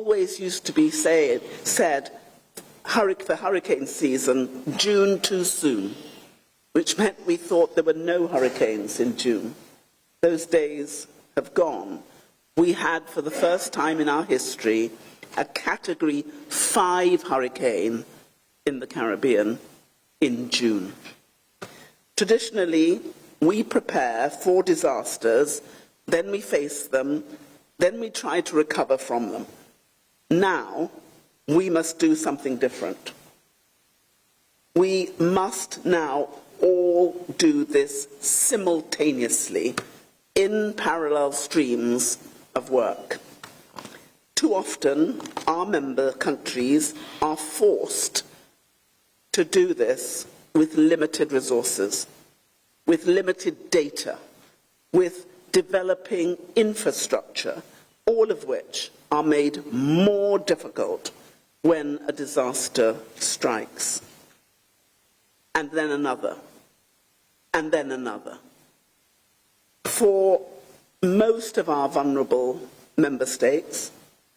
always used to be said, for hurricane season, June too soon, which meant we thought there were no hurricanes in June. Those days have gone. We had, for the first time in our history, a Category 5 hurricane in the Caribbean in June. Traditionally, we prepare for disasters, then we face them, then we try to recover from them. Now, we must do something different. We must now all do this simultaneously in parallel streams of work. Too often, our member countries are forced to do this with limited resources, with limited data, with developing infrastructure, all of which are made more difficult when a disaster strikes. And then another, and then another. For most of our vulnerable member states,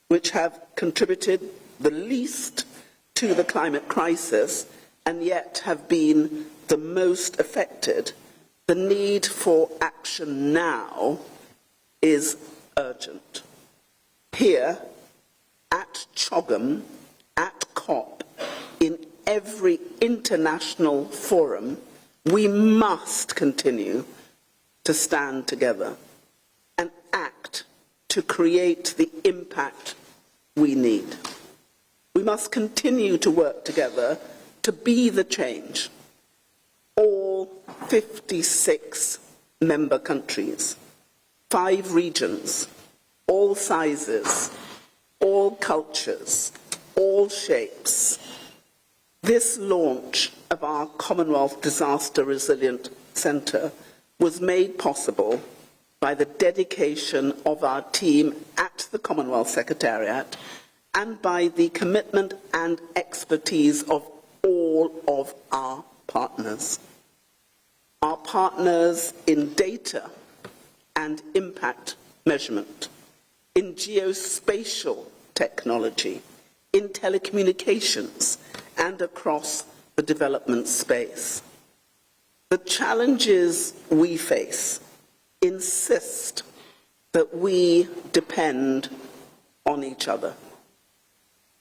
which have contributed the least to the climate crisis and yet have been the most affected, the need for action now is urgent. Here, at CHOGM, at COP, in every international forum, we must continue to stand together and act to create the impact we need. We must continue to work together to be the change. All 56 member countries, 5 regions, all sizes, all cultures, all shapes. This launch of our Commonwealth Disaster Resilience Centre was made possible by the dedication of our team at the Commonwealth Secretariat and by the commitment and expertise of all of our partners. Our partners in data and impact measurement, in geospatial technology, in telecommunications, and across the development space. The challenges we face insist that we depend on each other.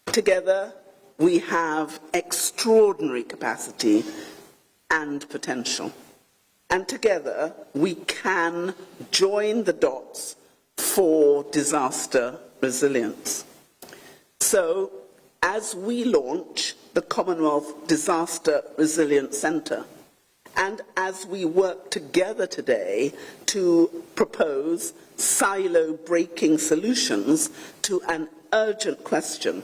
Together, we have extraordinary capacity and potential. And together, we can join the dots for disaster resilience. So, as we launch the Commonwealth Disaster Resilience Centre, and as we work together today to propose silo-breaking solutions to an urgent question,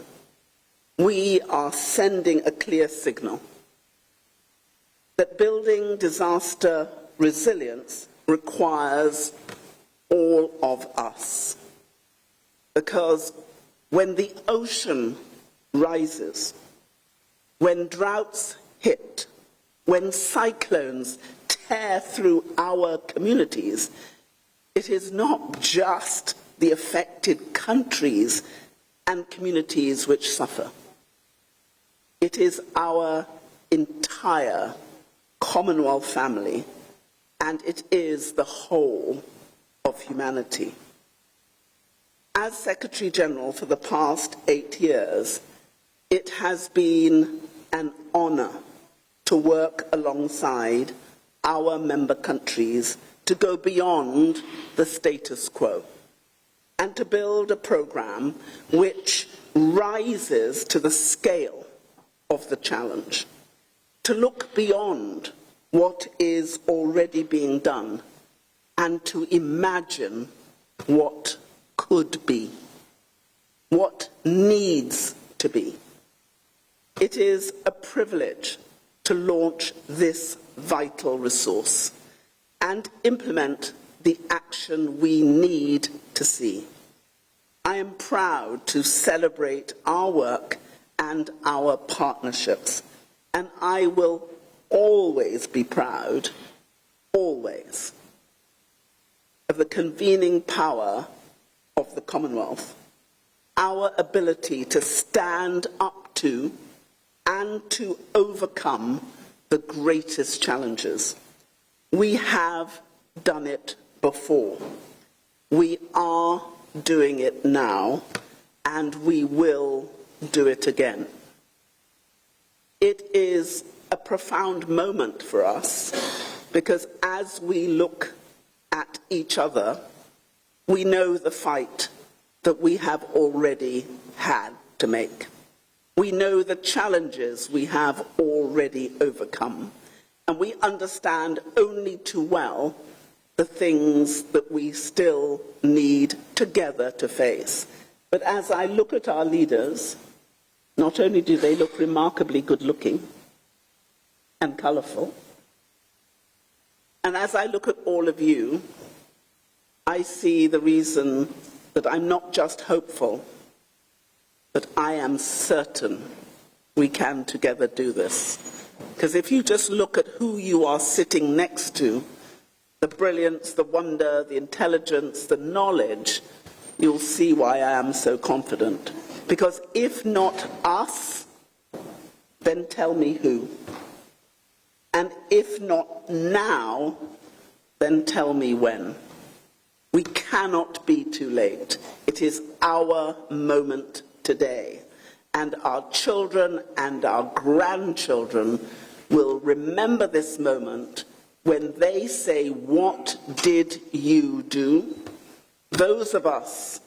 we are sending a clear signal that building disaster resilience requires all of us. Because when the ocean rises, when droughts hit, when cyclones tear through our communities, it is not just the affected countries and communities which suffer. It is our entire Commonwealth family, and it is the whole of humanity. As Secretary General for the past 8 years, it has been an honour to work alongside our member countries to go beyond the status quo and to build a programme which rises to the scale of the challenge, to look beyond what is already being done and to imagine what could be, what needs to be. It is a privilege to launch this vital resource and implement the action we need to see. I am proud to celebrate our work and our partnerships, and I will always be proud, always, of the convening power of the Commonwealth, our ability to stand up to and to overcome the greatest challenges. We have done it before. We are doing it now, and we will do it again. It is a profound moment for us because as we look at each other, we know the fight that we have already had to make. We know the challenges we have already overcome, and we understand only too well the things that we still need together to face. But as I look at our leaders, not only do they look remarkably good-looking and colourful, and as I look at all of you, I see the reason that I'm not just hopeful, but I am certain we can together do this. Because if you just look at who you are sitting next to, the brilliance, the wonder, the intelligence, the knowledge, you'll see why I am so confident. Because if not us, then tell me who. And if not now, then tell me when. We cannot be too late. It is our moment today. And our children and our grandchildren will remember this moment when they say, "What did you do?" Those of us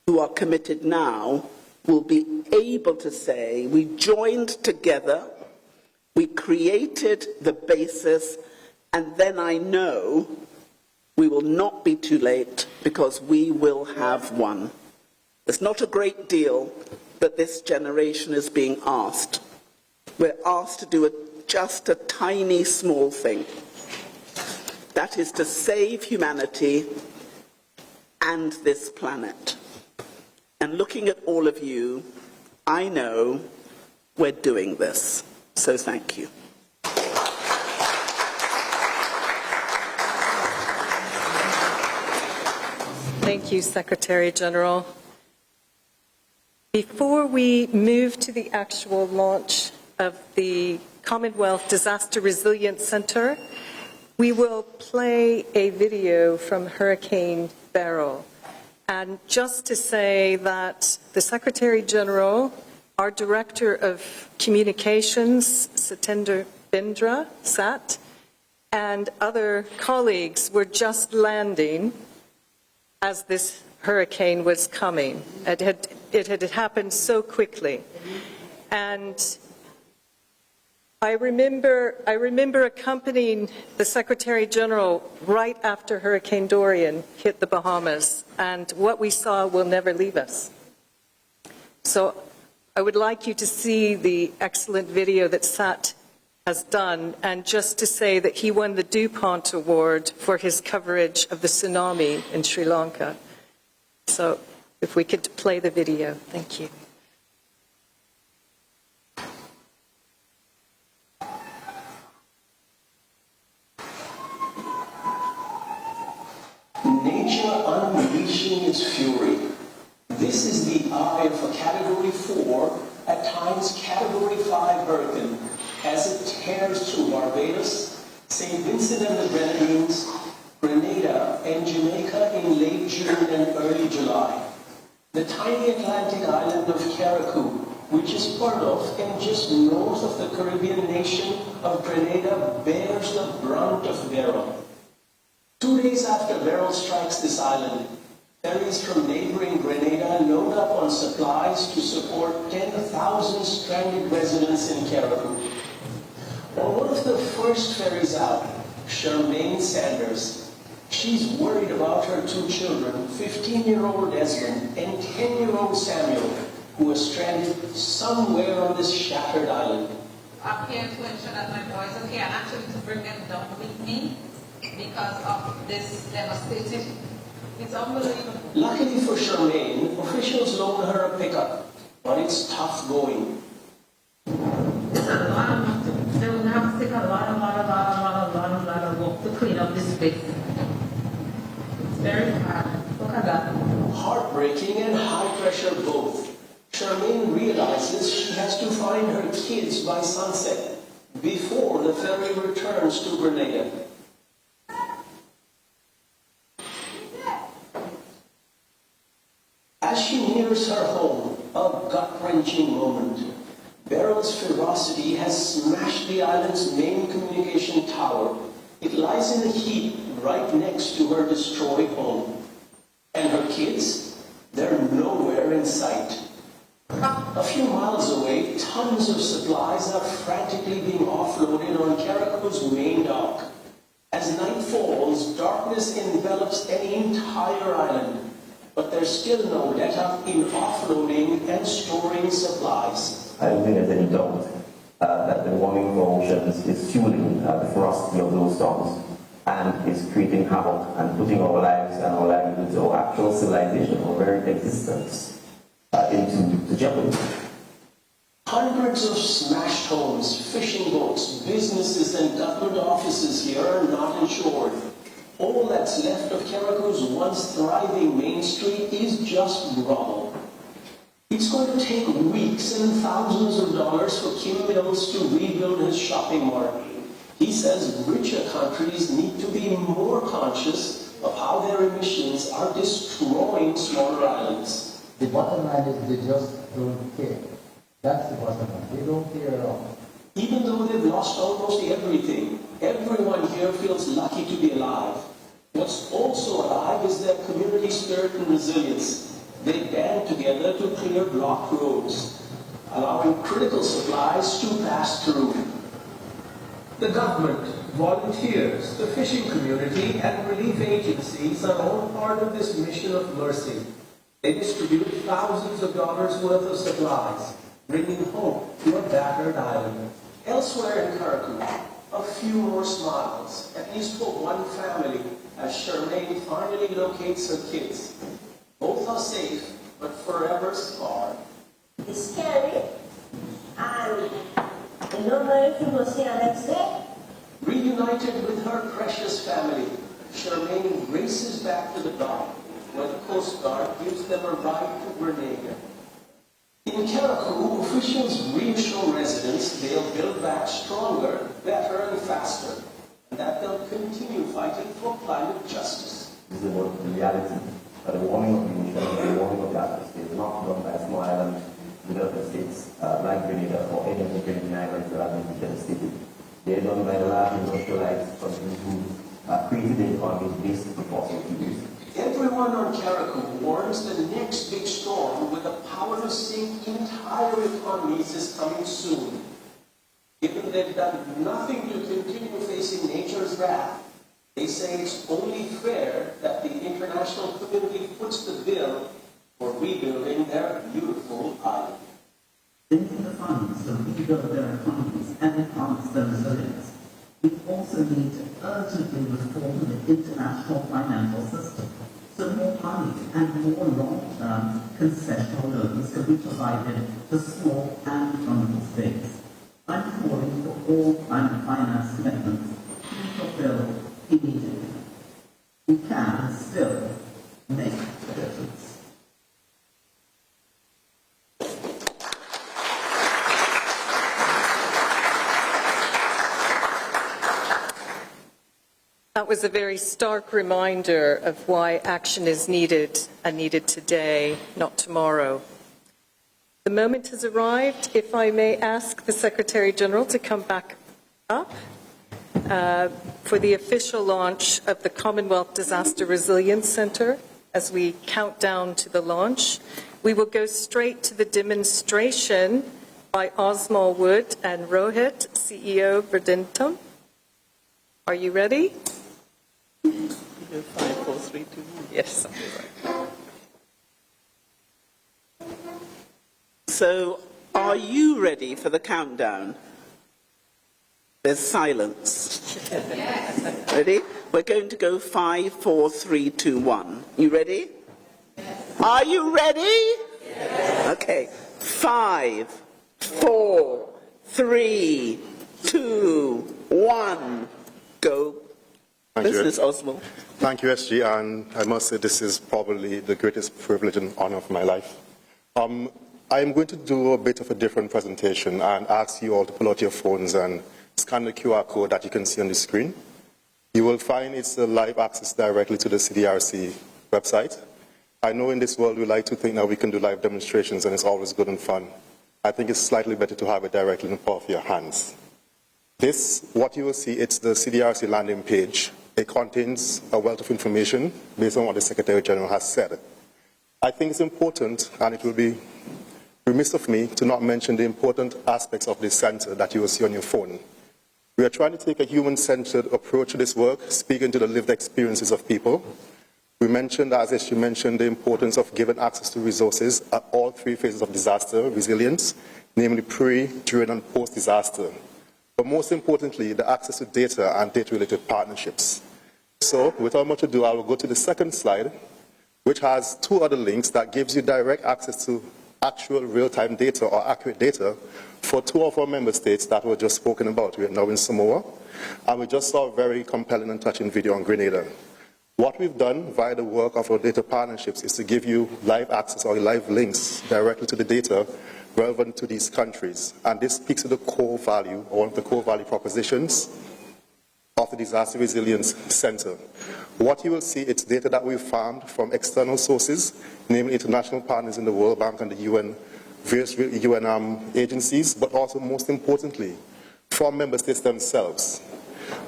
who are committed now will be able to say, "We joined together, we created the basis, and then I know we will not be too late because we will have won." It's not a great deal that this generation is being asked. We're asked to do just a tiny, small thing. That is to save humanity and this planet. And looking at all of you, I know we're doing this. So thank you. Thank you, Secretary General. Before we move to the actual launch of the Commonwealth Disaster Resilience Centre, we will play a video from Hurricane Beryl. And just to say that the Secretary General, our Director of Communications, Satinder Bindra, Sat, and other colleagues were just landing as this hurricane was coming. It had happened so quickly. And I remember accompanying the Secretary General right after Hurricane Dorian hit the Bahamas, and what we saw will never leave us. So I would like you to see the excellent video that Sat has done, and just to say that he won the DuPont Award for his coverage of the tsunami in Sri Lanka. So if we could play the video, thank you. Nature unleashing its fury. This is the eye of a Category 4, at times Category 5 hurricane, as it tears through Barbados, St. Vincent and the Grenadines, Grenada, and Jamaica in late June and early July. The tiny Atlantic island of Carriacou, which is part of and just north of the Caribbean nation of Grenada, bears the brunt of Beryl. 2 days after Beryl strikes this island, ferries from neighboring Grenada load up on supplies to support 10,000 stranded residents in Carriacou. On one of the first ferries out, Charmaine Sanders, she's worried about her two children, 15-year-old Desmond and 10-year-old Samuel, who are stranded somewhere on this shattered island. I'm here to ensure that my boys are here and actually to bring them down with me because of this devastated. It's unbelievable. Luckily for Charmaine, officials loan her a pickup, but it's tough going. They will have to take a lot of work to clean up this place. It's very hard. Look at that. heartbreaking and high pressure both. Charmaine realizes she has to find her kids by sunset before the ferry returns to Grenada. As she nears her home, a gut-wrenching moment. Beryl's ferocity has smashed the island's main communication tower. It lies in a heap right next to her destroyed home. And her kids? They're nowhere in sight. A few miles away, tons of supplies are frantically being offloaded on Caraco's main dock. As night falls, darkness envelops the entire island. But there's still no let-up in offloading and storing supplies. I don't think there's any doubt that the warming for oceans is fueling the ferocity of those storms and is creating havoc and putting our lives and our livelihoods, our actual civilization, our very existence into jeopardy. Hundreds of smashed homes, fishing boats, businesses and government offices here are not insured. All that's left of Caraco's once thriving main street is just rubble. It's going to take weeks and thousands of dollars for Kim Mills to rebuild his shopping mart. He says richer countries need to be more conscious of how their emissions are destroying smaller islands. The bottom line is they just don't care. That's the bottom line. They don't care at all. Even though they've lost almost everything, everyone here feels lucky to be alive. What's also alive is their community spirit and resilience. They band together to clear blocked roads, allowing critical supplies to pass through. The government, volunteers, the fishing community, and relief agencies are all part of this mission of mercy. They distribute thousands of dollars worth of supplies, bringing hope to a battered island. Elsewhere in Caraco, a few more smiles, at least for one family, as Charmaine finally locates her kids. Both are safe, but forever scarred. It's scary, and I don't know if you will see the next day. Reunited with her precious family, Charmaine races back to the dock, where the Coast Guard gives them a ride to Grenada. In Caraco, officials reassure residents they'll build back stronger, better, and faster, and that they'll continue fighting for climate justice. This is about the reality that the warming of the ocean, the warming of the atmosphere is not done by a small island developed states like Grenada or any of the Caribbean islands that have been devastated. They are done by the large industrialized countries who created the economies based on fossil fuels. Everyone on Caraco warns the next big storm with the power to sink entire economies is coming soon. Given they've done nothing to continue facing nature's wrath, they say it's only fair that the international community puts the bill for rebuilding their beautiful island. They need the funds to rebuild their economies and enhance their resilience. We also need to urgently reform the international financial system so more money and more long-term concessional loans can be provided to small and vulnerable states. I'm calling for all climate finance commitments to be fulfilled immediately. We can still make a difference. That was a very stark reminder of why action is needed, and needed today, not tomorrow. The moment has arrived. If I may ask the Secretary General to come back up for the official launch of the Commonwealth Disaster Resilience Centre. As we count down to the launch, we will go straight to the demonstration by Osmal Wood and Rohit, CEO Verdentum. Are you ready? 5, 4, 3, 2, 1. Yes. So, are you ready for the countdown? There's silence. Yes. Ready? We're going to go 5, 4, 3, 2, 1. You ready? Yes. Are you ready? Yes. Okay. 5, 4, 3, 2, 1. Go. Mrs. Osmal. Thank you, SG, and I must say this is probably the greatest privilege and honor of my life. I am going to do a bit of a different presentation and ask you all to pull out your phones and scan the QR code that you can see on the screen. You will find it's a live access directly to the CDRC website. I know in this world we like to think that we can do live demonstrations and it's always good and fun. I think it's slightly better to have it directly in the palm of your hands. This, what you will see, it's the CDRC landing page. It contains a wealth of information based on what the Secretary General has said. I think it's important, and it will be remiss of me to not mention the important aspects of this center that you will see on your phone. We are trying to take a human-centered approach to this work, speaking to the lived experiences of people. We mentioned, as you mentioned, the importance of giving access to resources at all three phases of disaster resilience, namely pre, during, and post-disaster. But most importantly, the access to data and data-related partnerships. So, without much ado, I will go to the second slide, which has two other links that gives you direct access to actual real-time data or accurate data for two of our member states that were just spoken about. We are now in Samoa, and we just saw a very compelling and touching video on Grenada. What we've done via the work of our data partnerships is to give you live access or live links directly to the data relevant to these countries. And this speaks to the core value, or one of the core value propositions of the Disaster Resilience Centre. What you will see, it's data that we've found from external sources, namely international partners in the World Bank and the UN, various UN agencies, but also most importantly, from member states themselves.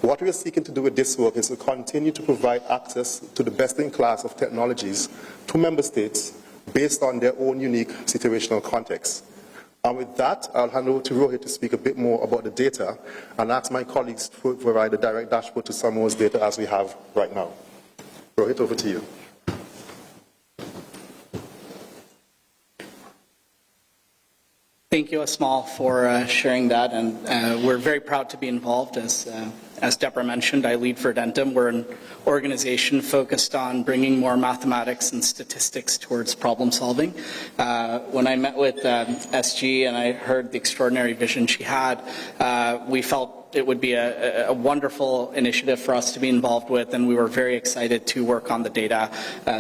What we are seeking to do with this work is to continue to provide access to the best-in-class of technologies to member states based on their own unique situational context. And with that, I'll hand over to Rohit to speak a bit more about the data and ask my colleagues to provide a direct dashboard to Samoa's data as we have right now. Rohit, over to you. Thank you, Osmal, for sharing that, and we're very proud to be involved. As Deborah mentioned, I lead Verdentum. We're an organization focused on bringing more mathematics and statistics towards problem solving. When I met with SG and I heard the extraordinary vision she had, we felt it would be a wonderful initiative for us to be involved with, and we were very excited to work on the data.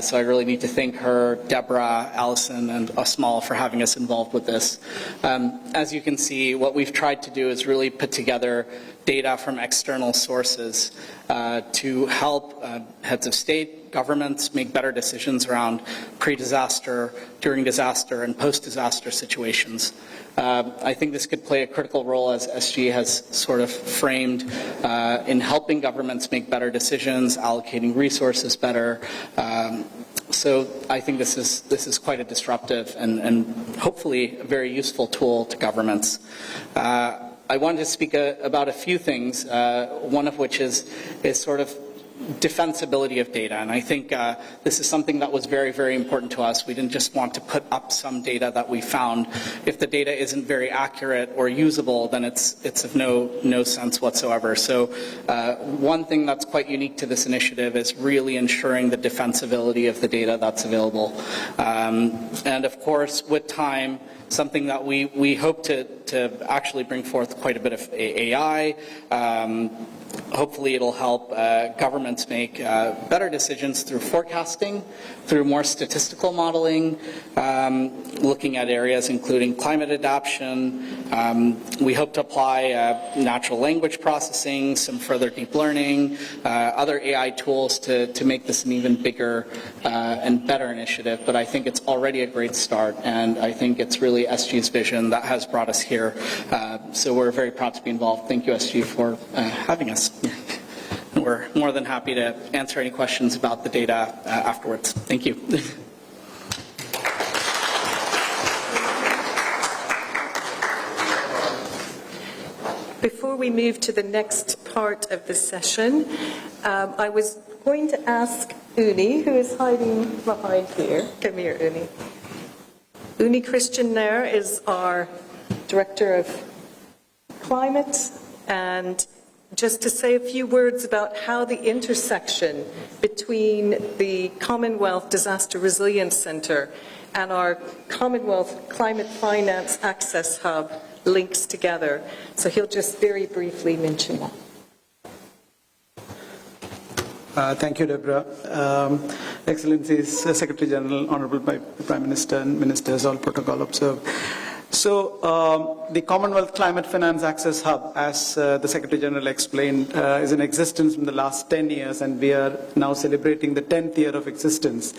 So I really need to thank her, Deborah, Allison, and Osmal for having us involved with this. As you can see, what we've tried to do is really put together data from external sources to help heads of state, governments make better decisions around pre-disaster, during disaster, and post-disaster situations. I think this could play a critical role, as SG has sort of framed, in helping governments make better decisions, allocating resources better. So I think this is quite a disruptive and hopefully a very useful tool to governments. I wanted to speak about a few things, one of which is sort of defensibility of data, and I think this is something that was very, very important to us. We didn't just want to put up some data that we found. If the data isn't very accurate or usable, then it's of no sense whatsoever. So one thing that's quite unique to this initiative is really ensuring the defensibility of the data that's available. And of course, with time, something that we hope to actually bring forth quite a bit of AI. Hopefully it'll help governments make better decisions through forecasting, through more statistical modeling, looking at areas including climate adaptation. We hope to apply natural language processing, some further deep learning, other AI tools to make this an even bigger and better initiative. But I think it's already a great start, and I think it's really SG's vision that has brought us here. So we're very proud to be involved. Thank you, SG, for having us. We're more than happy to answer any questions about the data afterwards. Thank you. Before we move to the next part of the session, I was going to ask Uni, who is hiding behind here. Come here, Uni. Uni Christian there is our Director of Climate, and just to say a few words about how the intersection between the Commonwealth Disaster Resilience Centre and our Commonwealth Climate Finance Access Hub links together. So he'll just very briefly mention that. Thank you, Deborah. Excellencies, Secretary General, Honorable Prime Minister and Ministers, all protocol observed. So the Commonwealth Climate Finance Access Hub, as the Secretary General explained, is in existence in the last 10 years, and we are now celebrating the 10th year of existence.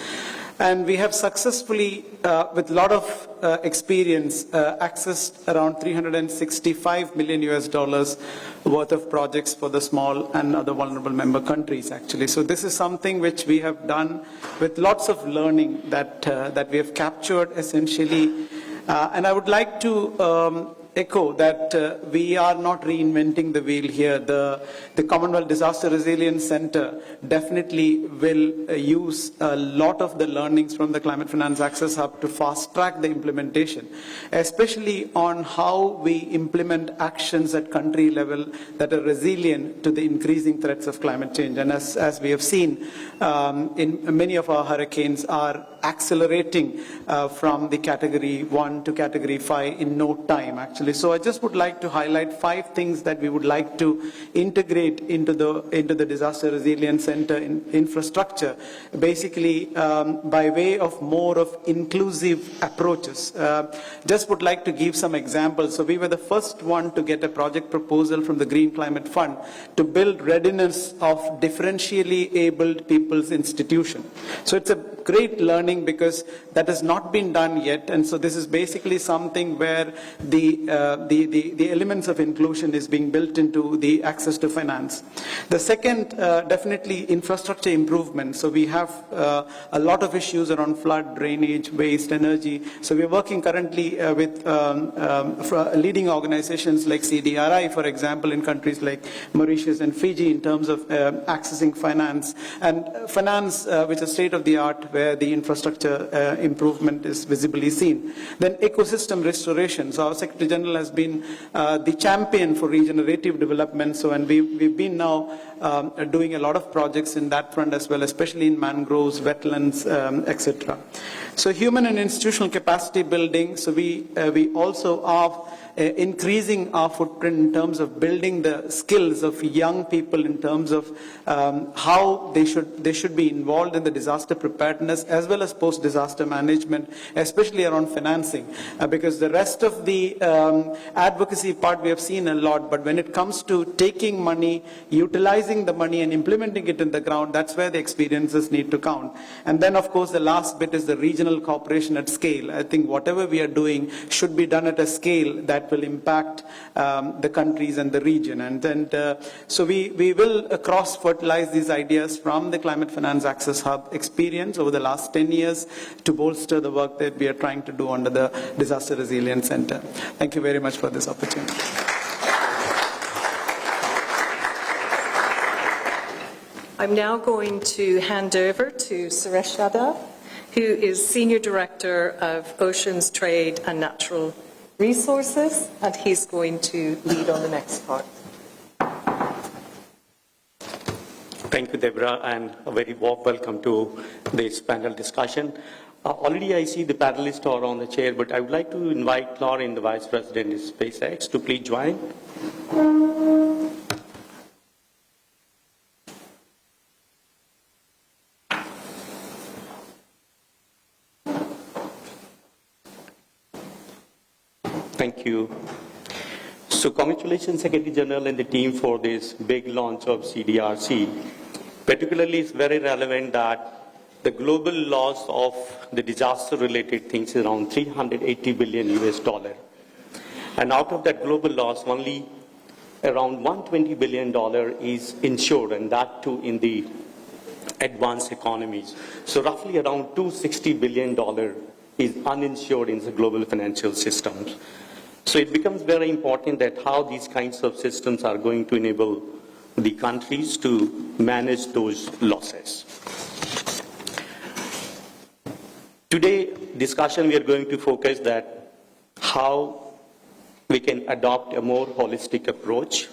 And we have successfully, with a lot of experience, accessed around $365 million worth of projects for the small and other vulnerable member countries, actually. So this is something which we have done with lots of learning that we have captured essentially. And I would like to echo that we are not reinventing the wheel here. The Commonwealth Disaster Resilience Centre definitely will use a lot of the learnings from the Climate Finance Access Hub to fast track the implementation, especially on how we implement actions at country level that are resilient to the increasing threats of climate change. And as we have seen, in many of our hurricanes are accelerating from the category 1 to category 5 in no time, actually. So I just would like to highlight 5 things that we would like to integrate into the Disaster Resilience Centre infrastructure, basically by way of more of inclusive approaches. Just would like to give some examples. So we were the first one to get a project proposal from the Green Climate Fund to build readiness of differentially abled people's institution. So it's a great learning because that has not been done yet, and so this is basically something where the elements of inclusion is being built into the access to finance. The second, definitely infrastructure improvement. So we have a lot of issues around flood, drainage, waste, energy. So we're working currently with leading organizations like CDRI, for example, in countries like Mauritius and Fiji in terms of accessing finance, and finance which is state-of-the-art where the infrastructure improvement is visibly seen. Then ecosystem restoration. So our Secretary General has been the champion for regenerative development. So, and we've been now doing a lot of projects in that front as well, especially in mangroves, wetlands, etc. So human and institutional capacity building. So we also are increasing our footprint in terms of building the skills of young people in terms of how they should be involved in the disaster preparedness as well as post-disaster management, especially around financing, because the rest of the advocacy part we have seen a lot, but when it comes to taking money, utilizing the money and implementing it in the ground, that's where the experiences need to count. And then of course the last bit is the regional cooperation at scale. I think whatever we are doing should be done at a scale that will impact the countries and the region. And then, so we will cross-fertilize these ideas from the Climate Finance Access Hub experience over the last 10 years to bolster the work that we are trying to do under the Disaster Resilience Centre. Thank you very much for this opportunity. I'm now going to hand over to Suresh Yadav, who is Senior Director of Oceans Trade and Natural Resources, and he's going to lead on the next part. Thank you, Deborah, and a very warm welcome to this panel discussion. Already I see the panelists are on the chair, but I would like to invite Lauren, the Vice President of SpaceX, to please join. Thank you. So congratulations, Secretary General and the team for this big launch of CDRC. Particularly, it's very relevant that the global loss of the disaster-related things is around $380 billion US. And out of that global loss, only around $120 billion is insured, and that too in the advanced economies. So roughly around $260 billion is uninsured in the global financial systems. So it becomes very important that how these kinds of systems are going to enable the countries to manage those losses. Today, discussion we are going to focus that how we can adopt a more holistic approach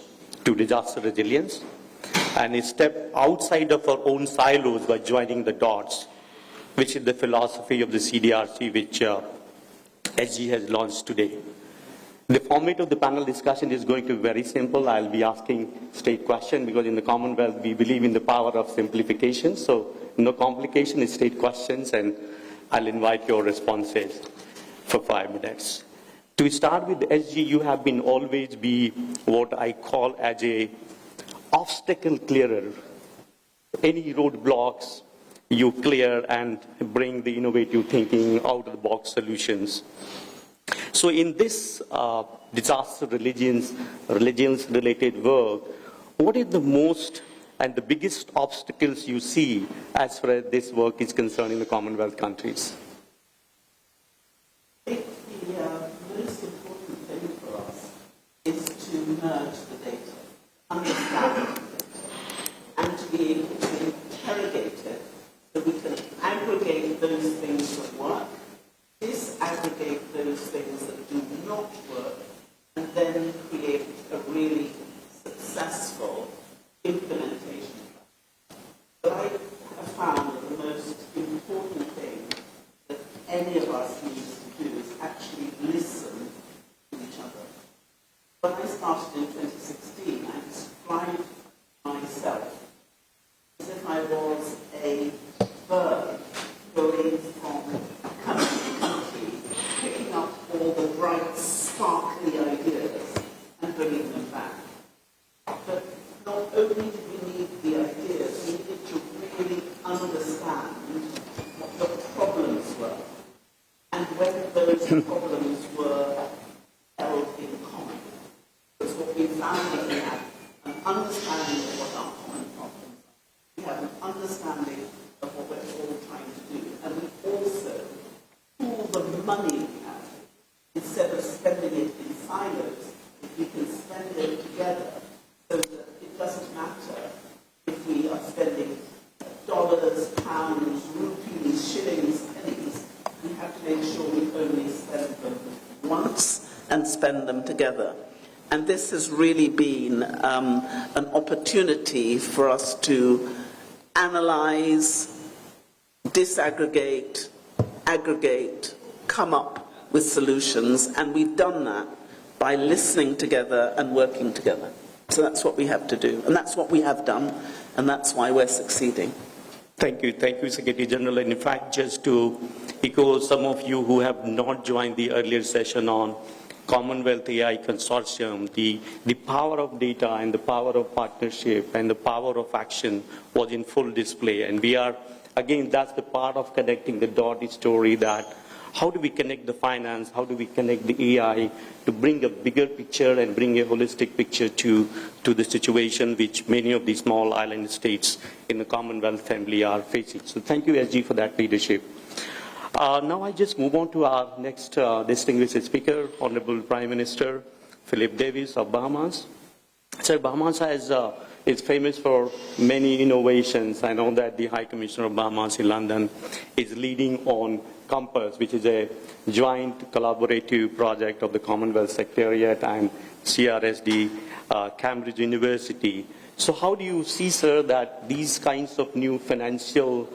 to disaster resilience and step outside of our own silos by joining the dots, which is the philosophy of the CDRC which SG has launched today. The format of the panel discussion is going to be very simple. I'll be asking straight questions because in the Commonwealth we believe in the power of simplification. So no complication, it's straight questions, and I'll invite your responses for 5 minutes. To start with, SG, you have been always be what I call as a obstacle clearer. Any roadblocks you clear and bring the innovative thinking, out-of-the-box solutions. So in this disaster religions-related work, what is the most and the biggest obstacles you see as far as this work is concerned in the Commonwealth countries? I think the most important thing for us is to merge the data, understand the data, and to be able to interrogate it so we can aggregate those things that work, disaggregate those things that do not work, and then create a really successful implementation. But I have found that the most important thing that any of us needs to do is actually listen to each other. When I started in 2016, I described myself as if I was a bird going from country to country, picking up all the bright, sparkly ideas and bringing them back. But not only did we need the ideas, we needed to really understand what the problems were and when those problems were held in common. Because what we found is we had an understanding of what our common problems are. We have an understanding of what we're all trying to do. And we also pool the money we have. Instead of spending it in silos, if we can spend it together so that it doesn't matter if we are spending dollars, pounds, rupees, shillings, pennies, we have to make sure we only spend them once and spend them together. And this has really been an opportunity for us to analyze, disaggregate, aggregate, come up with solutions, and we've done that by listening together and working together. So that's what we have to do, and that's what we have done, and that's why we're succeeding. Thank you, Secretary General. And in fact, just to echo some of you who have not joined the earlier session on Commonwealth AI Consortium, the power of data and the power of partnership and the power of action was in full display. And we are, again, that's the part of connecting the dotted story, that how do we connect the finance, how do we connect the AI to bring a bigger picture and bring a holistic picture to the situation which many of these small island states in the Commonwealth family are facing. So thank you, SG, for that leadership. Now I just move on to our next distinguished speaker, Honorable Prime Minister Philip Davis of Bahamas. So Bahamas is famous for many innovations. I know that the High Commissioner of Bahamas in London is leading on Compass, which is a joint collaborative project of the Commonwealth Secretariat and CRDC, Cambridge University. So how do you see, sir, that these kinds of new financial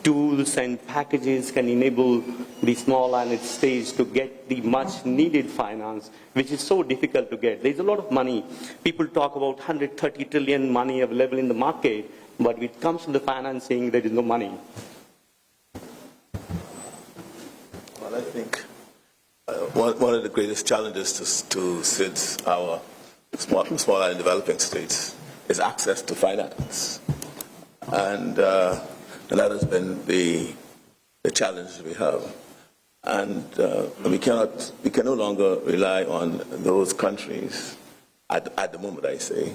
tools and packages can enable the small island states to get the much needed finance, which is so difficult to get? There's a lot of money. People talk about 130 trillion money available in the market, but when it comes to the financing, there is no money. Well, I think one of the greatest challenges to SIDS, our small island developing states, is access to finance. And that has been the challenge we have. And we can no longer rely on those countries, at the moment I say,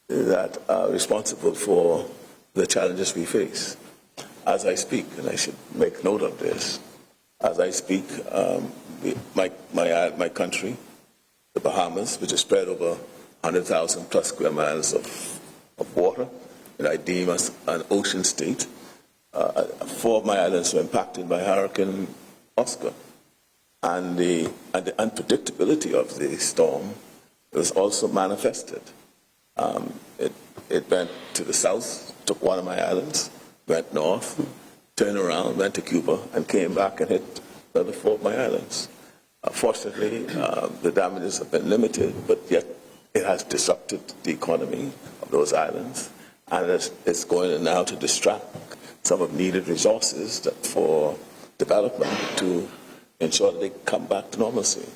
that are responsible for the challenges we face. As I speak, and I should make note of this, as I speak, my country, the Bahamas, which is spread over 100,000 plus square miles of water, that I deem as an ocean state, 4 of my islands were impacted by Hurricane Oscar. And the unpredictability of the storm was also manifested. It went to the south, took one of my islands, went north, turned around, went to Cuba, and came back and hit the other 4 of my islands. Fortunately, the damages have been limited, but yet it has disrupted the economy of those islands, and it's going now to distract some of needed resources for development to ensure that they come back to normalcy.